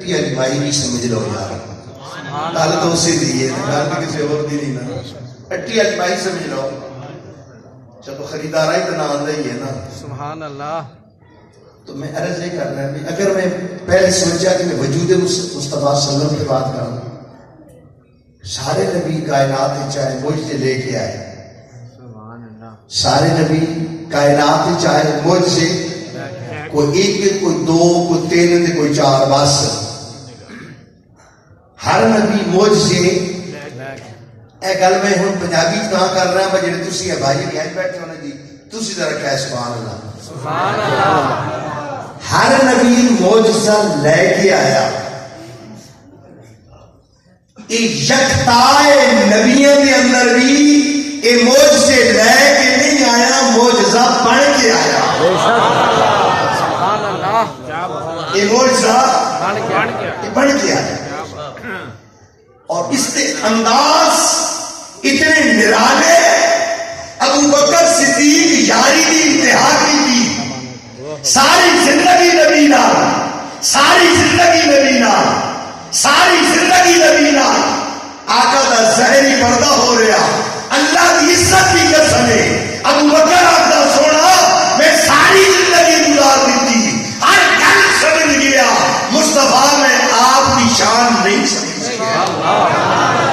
اٹی والی مائی بھی سمجھ لو یار، گل تو اسی دی ہے، گل بھی کسی اور دی نہیں نا، اٹی والی مائی سمجھ لو، چلو خریدارہ ہی تو نہ آندہ ہی ہے نا۔ سبحان اللہ۔ تو میں عرض یہ کرنا ہے، اگر میں پہلے سوچا کہ میں وجود مصطفیٰ صلی اللہ علیہ وسلم کی بات کروں، سارے نبی کائنات چاہے مجھ سے لے کے آئے، سارے نبی کائنات چاہے مجھ سے کوئی ایک، کوئی دو، کوئی تین، کوئی چار، بس ہر نبی مجھ سے اے گل میں ہوں پنجابی نہ کر رہا ہوں، جڑے تسی بھائی کہیں بیٹھے ہونے دی تسی ذرا کہہ سبحان اللہ۔ سبحان اللہ۔ ہر نبی معجزہ لے کے آیا، یکتائے نبیوں کے اندر بھی یہ معجزے لے کے نہیں آیا، معجزہ بن کے آیا۔ سبحان اللہ۔ یہ معجزہ بن کے آیا، اور اس کے انداز اتنے نرالے، ابو بکر صدیق یاری کی انتہا کی تھی، ساری زندگی نبی نال، ساری